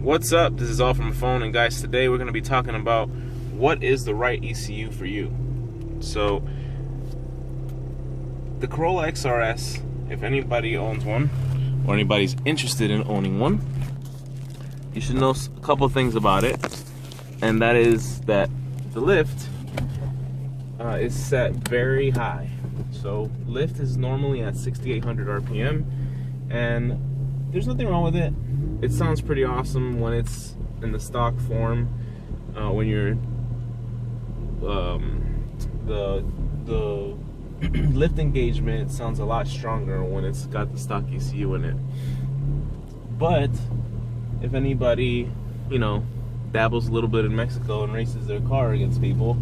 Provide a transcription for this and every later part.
What's up? This is All From a Phone, and guys, today we're going to be talking about what is the right ECU for you. So, the Corolla XRS, if anybody owns one, or anybody's interested in owning one, you should know a couple things about it, and that is that the lift is set very high. So, lift is normally at 6,800 RPM, and there's nothing wrong with it. It sounds pretty awesome when it's in the stock form. When you're the lift engagement sounds a lot stronger when it's got the stock ECU in it. But if anybody, dabbles a little bit in Mexico and races their car against people,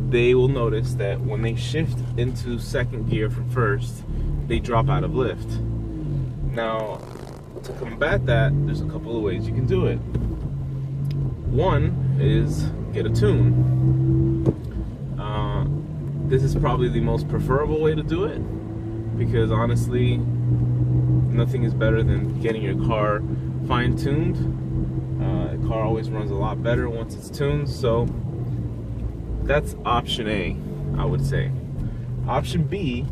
they will notice that when they shift into second gear from first, they drop out of lift. Now, to combat that, there's a couple of ways you can do it. One is get a tune. This is probably the most preferable way to do it, because honestly, nothing is better than getting your car fine-tuned. The car always runs a lot better once it's tuned, so that's option A, I would say. Option B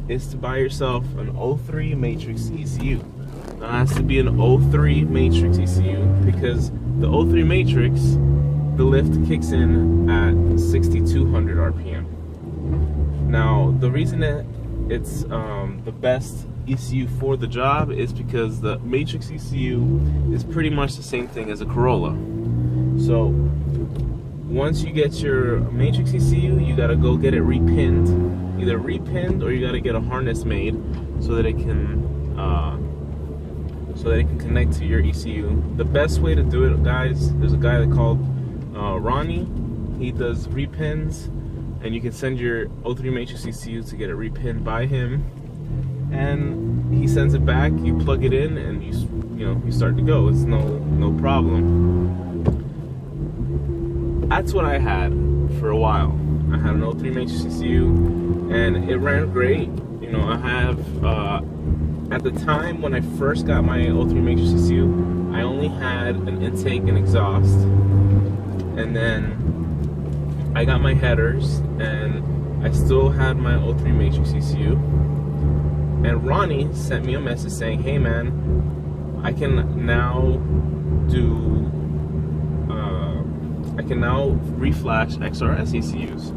is to buy yourself an 03 Matrix ECU. Now, it has to be an 03 Matrix ECU, because the 03 Matrix, the lift kicks in at 6,200 RPM. Now, the reason that it's the best ECU for the job is because the Matrix ECU is pretty much the same thing as a Corolla. So, once you get your Matrix ECU, you gotta go get it repinned. Either repinned, or you gotta get a harness made so that it can connect to your ECU. The best way to do it, guys, there's a guy called Ronnie. He does repins, and you can send your 03 Matrix ECU to get it repinned by him, and he sends it back. You plug it in, and you start to go. It's no problem. That's what I had for a while. I had an 03 Matrix ECU, and it ran great. I have at the time when I first got my 03 Matrix ECU, I only had an intake and exhaust, and then I got my headers, and I still had my 03 Matrix ECU. And Ronnie sent me a message saying, "Hey man, I can now reflash XRS ECUs."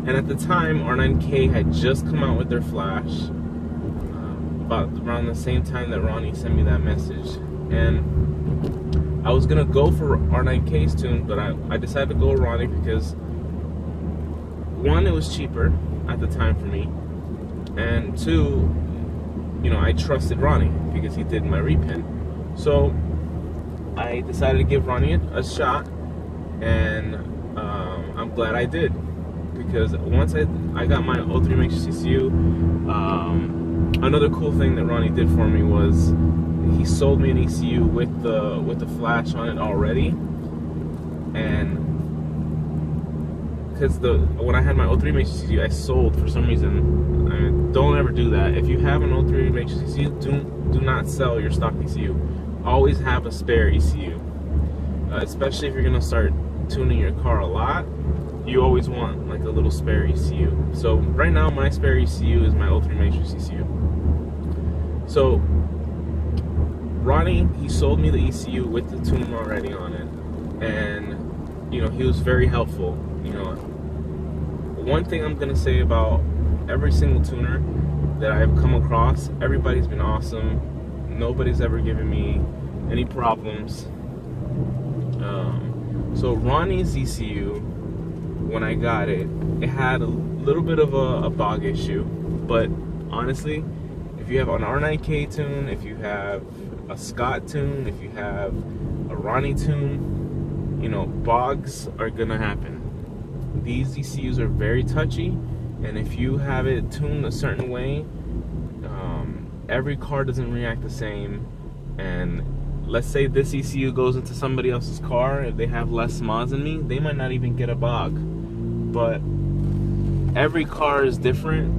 And at the time, R9K had just come out with their flash, about around the same time that Ronnie sent me that message. And I was gonna go for R9K's tune, but I decided to go with Ronnie because, one, it was cheaper at the time for me, and two, I trusted Ronnie because he did my repin. So I decided to give Ronnie a shot, and I'm glad I did, because once I got my 03 Matrix ECU, another cool thing that Ronnie did for me was he sold me an ECU with the flash on it already. And because when I had my 03 Matrix ECU, I sold for some reason. I mean, don't ever do that. If you have an 03 Matrix ECU, do not sell your stock ECU. Always have a spare ECU, especially if you're gonna start tuning your car a lot. You always want like a little spare ECU. So right now, my spare ECU is my 03 Matrix ECU. So Ronnie, he sold me the ECU with the tune already on it, and he was very helpful. One thing I'm gonna say about every single tuner that I've come across, everybody's been awesome. Nobody's ever given me any problems. So Ronnie's ECU, when I got it, it had a little bit of a bog issue, but honestly, if you have an R9K tune, if you have a Scott tune, if you have a Ronnie tune, bogs are gonna happen. These ECUs are very touchy, and if you have it tuned a certain way, every car doesn't react the same. And let's say this ECU goes into somebody else's car, if they have less mods than me, they might not even get a bog. But every car is different.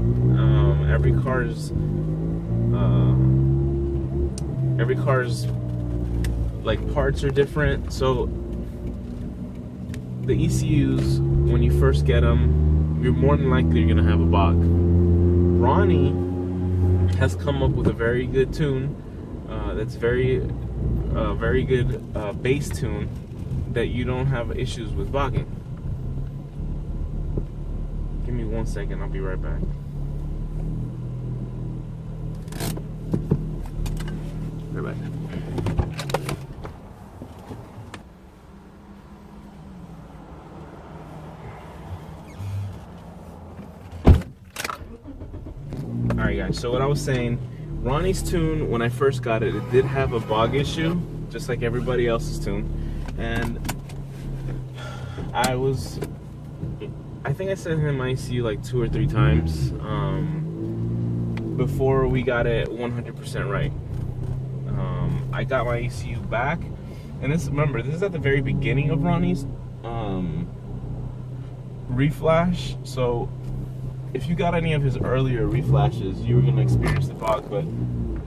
Every car's like parts are different. So the ECUs, when you first get them, you're more than likely you're gonna have a bog. Ronnie has come up with a very good tune that's very good bass tune that you don't have issues with bogging. Give me 1 second, I'll be right back. Right back. Alright guys, so what I was saying, Ronnie's tune, when I first got it, it did have a bog issue, just like everybody else's tune. And I think I sent him my ECU like 2 or 3 times before we got it 100% right. I got my ECU back, and remember, this is at the very beginning of Ronnie's reflash, so if you got any of his earlier reflashes, you were going to experience the bog, but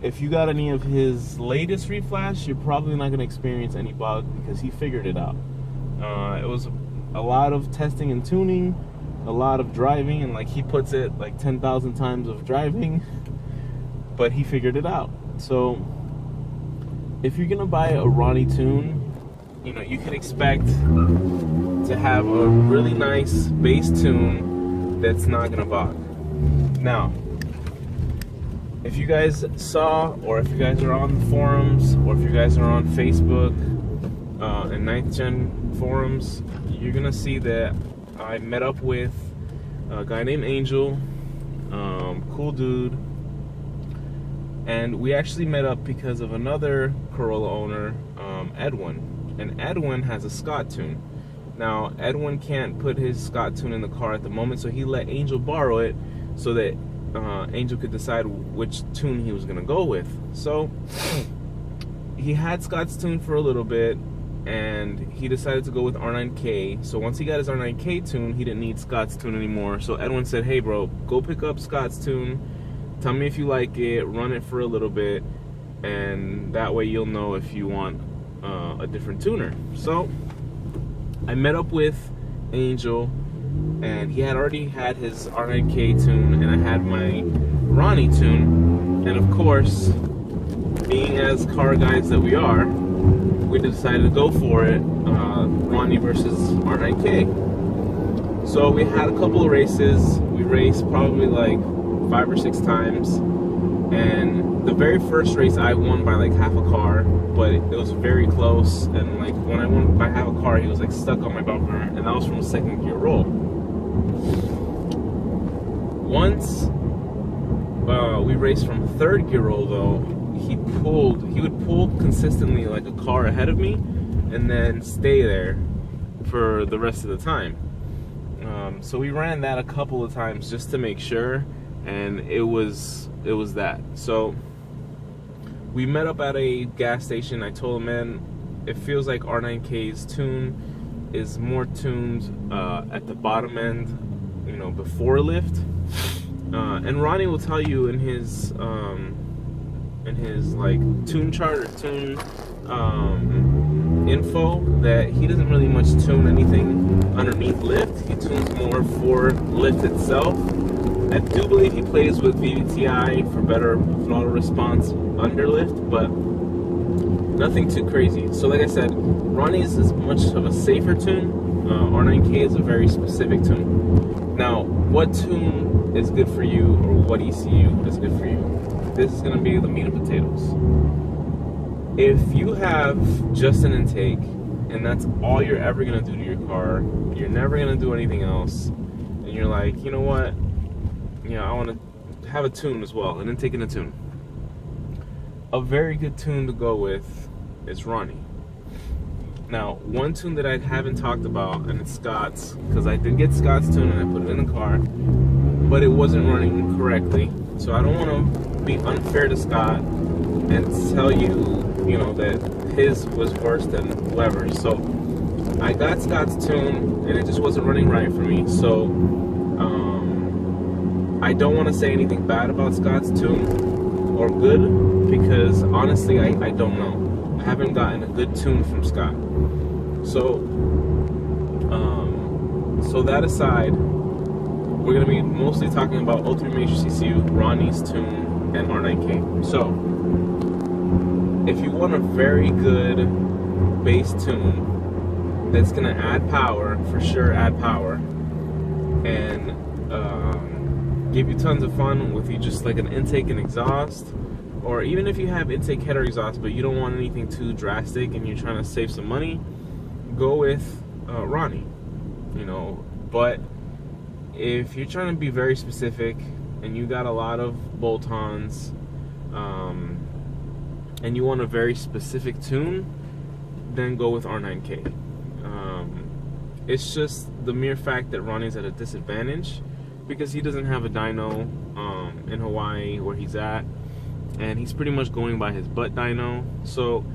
if you got any of his latest reflash, you're probably not going to experience any bog because he figured it out. It was a lot of testing and tuning, a lot of driving, and like he puts it, like 10,000 times of driving, but he figured it out. So if you're going to buy a Ronnie tune, you know, you can expect to have a really nice bass tune that's not going to bog. Now, if you guys saw, or if you guys are on the forums, or if you guys are on Facebook and 9th Gen forums, you're gonna see that I met up with a guy named Angel, cool dude, and we actually met up because of another Corolla owner, Edwin, and Edwin has a Scott tune. Now Edwin can't put his Scott tune in the car at the moment, so he let Angel borrow it so that Angel could decide which tune he was gonna go with. So he had Scott's tune for a little bit, and he decided to go with R9K. So once he got his R9K tune, he didn't need Scott's tune anymore. So Edwin said, hey bro, go pick up Scott's tune, tell me if you like it, run it for a little bit, and that way you'll know if you want a different tuner. So I met up with Angel, and he had already had his R9K tune, and I had my Ronnie tune, and of course, being as car guys that we are, we decided to go for it, Ronnie versus R9K. So we had a couple of races. We raced probably like 5 or 6 times, and the very first race I won by like half a car, but it was very close, and like when I won by half a car, he was like stuck on my bumper, and that was from a 2nd gear roll. Once we raced from 3rd gear roll though, he would pull consistently like a car ahead of me and then stay there for the rest of the time. So we ran that a couple of times just to make sure, and it was that. So we met up at a gas station. I told him, man, it feels like R9K's tune is more tuned at the bottom end, you know, before lift. And Ronnie will tell you in his like tune chart or tune info that he doesn't really much tune anything underneath lift. He tunes more for lift itself. I do believe he plays with VVTi for better throttle response under lift, but nothing too crazy. So like I said, Ronnie's is much of a safer tune. R9K is a very specific tune. Now, what tune is good for you, or what ECU is good for you? This is going to be the meat and potatoes. If you have just an intake, and that's all you're ever going to do to your car, you're never going to do anything else, and you're like, you know what, I want to have a tune as well, an intake and a tune. A very good tune to go with is Ronnie. Now, one tune that I haven't talked about, and it's Scott's, because I did get Scott's tune and I put it in the car, but it wasn't running correctly. So I don't want to be unfair to Scott and tell you, that his was worse than whoever's. So I got Scott's tune and it just wasn't running right for me. So I don't want to say anything bad about Scott's tune, or good, because honestly, I don't know. I haven't gotten a good tune from Scott. So, so that aside, we're going to be mostly talking about 03 Matrix ECU, Ronnie's tune, and R9K. So, if you want a very good bass tune that's going to add power, for sure add power, and give you tons of fun with you just like an intake and exhaust, or even if you have intake header exhaust but you don't want anything too drastic and you're trying to save some money, go with Ronnie, you know. But if you're trying to be very specific and you got a lot of bolt-ons and you want a very specific tune, then go with R9K. It's just the mere fact that Ronnie's at a disadvantage because he doesn't have a dyno in Hawaii where he's at, and he's pretty much going by his butt dyno, so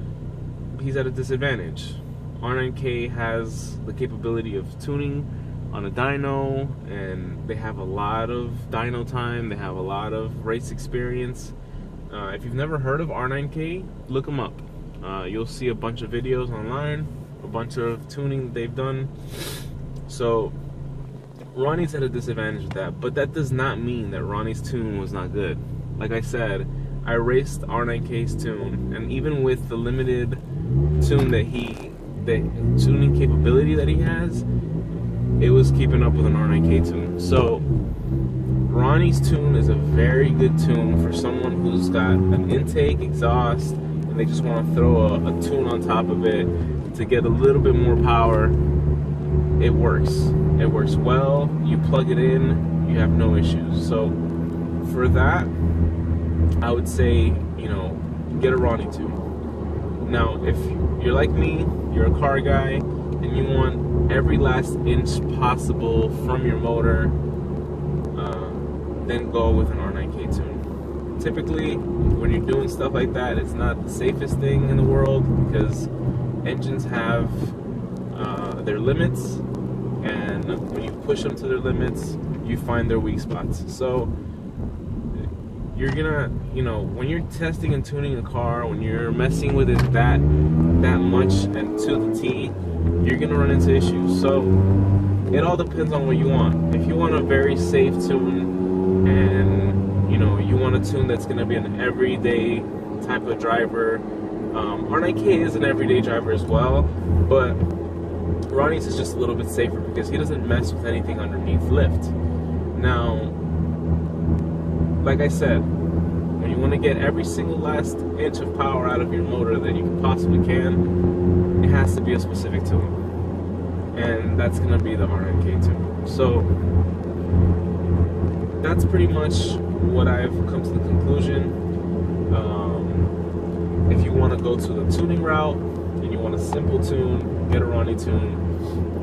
he's at a disadvantage. R9K has the capability of tuning on a dyno, and they have a lot of dyno time, they have a lot of race experience. If you've never heard of R9K, look them up. You'll see a bunch of videos online, a bunch of tuning that they've done. So Ronnie's at a disadvantage with that, but that does not mean that Ronnie's tune was not good. Like I said, I raced R9K's tune, and even with the limited tune the tuning capability that he has, it was keeping up with an R9K tune. So Ronnie's tune is a very good tune for someone who's got an intake, exhaust, and they just want to throw a tune on top of it to get a little bit more power. It works. It works well. You plug it in, you have no issues. So for that, I would say, you know, get a Ronnie tune. Now, if you're like me, you're a car guy, and you want every last inch possible from your motor, then go with an R9K tune. Typically, when you're doing stuff like that, it's not the safest thing in the world because engines have their limits, and when you push them to their limits, you find their weak spots. So you're gonna, you know, when you're testing and tuning a car, when you're messing with it that much and to the T, you're gonna run into issues. So it all depends on what you want. If you want a very safe tune, and you know, you want a tune that's gonna be an everyday type of driver, R9K is an everyday driver as well, but Ronnie's is just a little bit safer because he doesn't mess with anything underneath lift. Now, like I said, when you want to get every single last inch of power out of your motor that you possibly can, it has to be a specific tune, and that's going to be the R9K tune. So that's pretty much what I've come to the conclusion. If you want to go to the tuning route and you want a simple tune, get a Ronnie tune.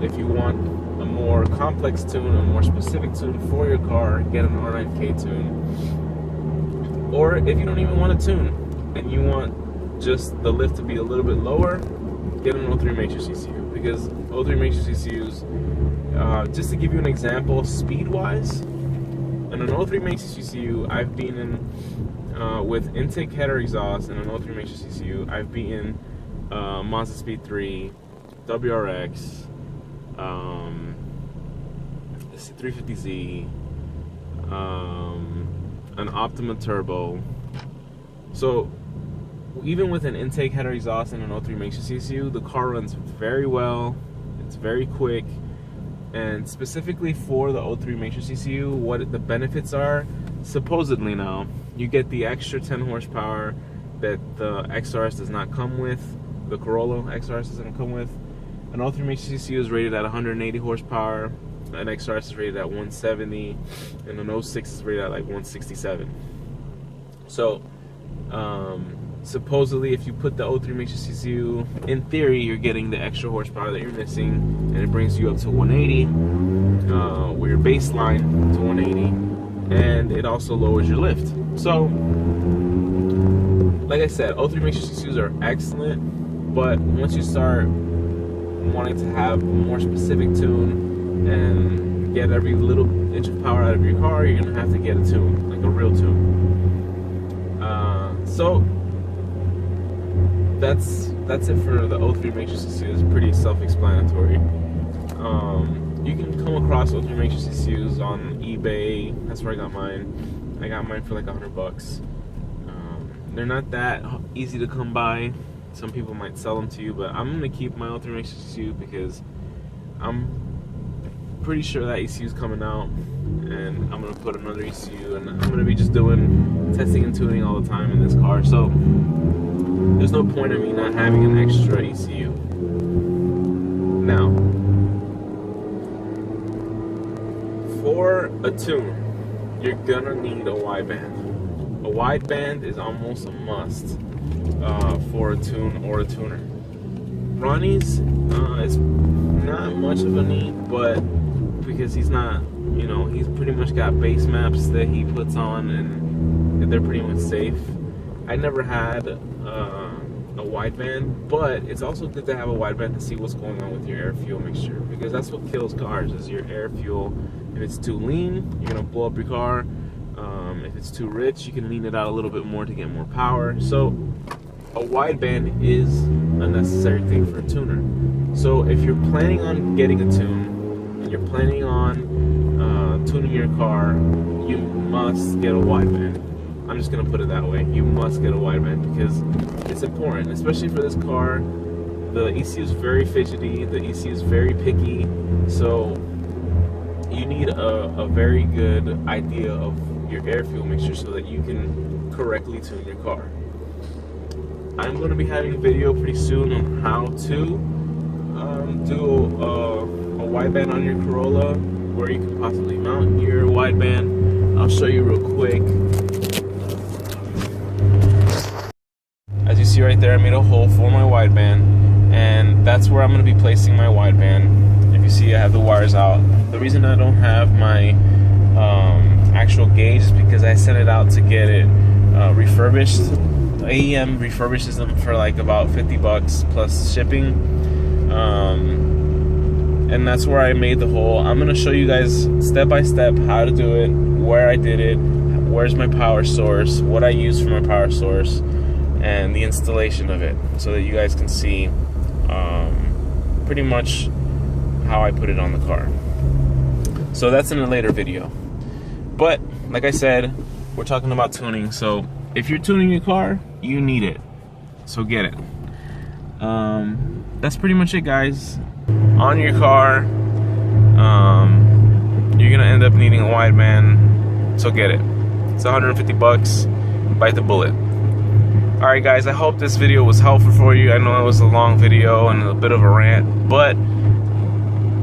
If you want a more complex tune, a more specific tune for your car, get an R9K tune. Or if you don't even want a tune and you want just the lift to be a little bit lower, get an 03 Matrix ECU, because 03 Matrix ECUs, just to give you an example, speed-wise, in an 03 Matrix ECU, I've been in with intake header exhaust in an 03 Matrix ECU, I've beaten Mazda Speed 3, WRX, C350Z, an Optima Turbo. So even with an intake header exhaust and an 03 Matrix ECU, the car runs very well. It's very quick, and specifically for the 03 Matrix ECU, what the benefits are, supposedly now, you get the extra 10 horsepower that the XRS does not come with, the Corolla XRS doesn't come with. An 03 Matrix ECU is rated at 180 horsepower, an XRS is rated at 170, and an 06 is rated at like 167. So, supposedly if you put the 03 Matrix ECU, in theory you're getting the extra horsepower that you're missing, and it brings you up to 180, with your baseline to 180, and it also lowers your lift. So, like I said, 03 Matrix ECUs are excellent, but once you start wanting to have a more specific tune and get every little inch of power out of your car, you're gonna have to get a tune, like a real tune. So that's it for the 03 Matrix ECUs. It's pretty self-explanatory. You can come across 03 Matrix ECUs on eBay. That's where I got mine. I got mine for like $100. They're not that easy to come by. Some people might sell them to you, but I'm gonna keep my 03 Matrix ECU because I'm pretty sure that ECU is coming out, and I'm gonna put another ECU, and I'm gonna be just doing testing and tuning all the time in this car. So there's no point in me not having an extra ECU. Now, for a tune, you're gonna need a wideband. A wideband is almost a must for a tune or a tuner. Ronnie's is not much of a need, but because he's not, you know, he's pretty much got base maps that he puts on, and they're pretty much safe. I never had a wideband, but it's also good to have a wideband to see what's going on with your air fuel mixture, because that's what kills cars, is your air fuel. If it's too lean, you're gonna blow up your car. If it's too rich, you can lean it out a little bit more to get more power. So a wideband is a necessary thing for a tuner. So if you're planning on getting a tune, and you're planning on tuning your car, you must get a wideband. I'm just gonna put it that way. You must get a wideband because it's important, especially for this car. The ECU is very fidgety. The ECU is very picky. So you need a very good idea of your air fuel mixture so that you can correctly tune your car. I'm going to be having a video pretty soon on how to do a wideband on your Corolla, where you can possibly mount your wideband. I'll show you real quick. As you see right there, I made a hole for my wideband, and that's where I'm going to be placing my wideband. If you see, I have the wires out. The reason I don't have my actual gauge is because I sent it out to get it refurbished. AEM refurbishes them for like about $50 plus shipping, and that's where I made the hole. I'm gonna show you guys step by step how to do it, where I did it, where's my power source, what I use for my power source, and the installation of it, so that you guys can see pretty much how I put it on the car. So that's in a later video. But like I said, we're talking about tuning, so if you're tuning your car, you need it, so get it. That's pretty much it, guys. On your car, you're gonna end up needing a wideband, so get it. It's $150, bite the bullet. Alright guys, I hope this video was helpful for you. I know it was a long video and a bit of a rant, but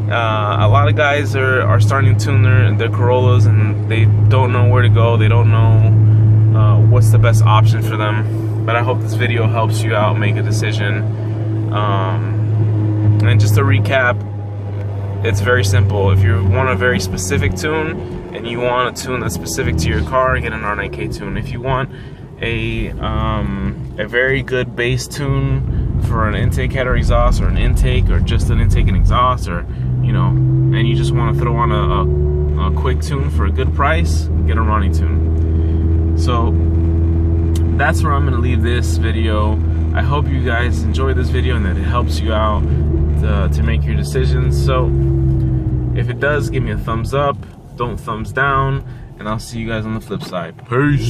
a lot of guys are starting to tune their Corollas, and they don't know where to go. They don't know what's the best option for them. But I hope this video helps you out make a decision. And just to recap, it's very simple. If you want a very specific tune and you want a tune that's specific to your car, get an R9K tune. If you want a very good bass tune for an intake header exhaust, or an intake, or just an intake and exhaust, or you know, and you just want to throw on a quick tune for a good price, get a Ronnie tune. So that's where I'm going to leave this video. I hope you guys enjoy this video and that it helps you out to make your decisions. So if it does, give me a thumbs up, don't thumbs down, and I'll see you guys on the flip side. Peace.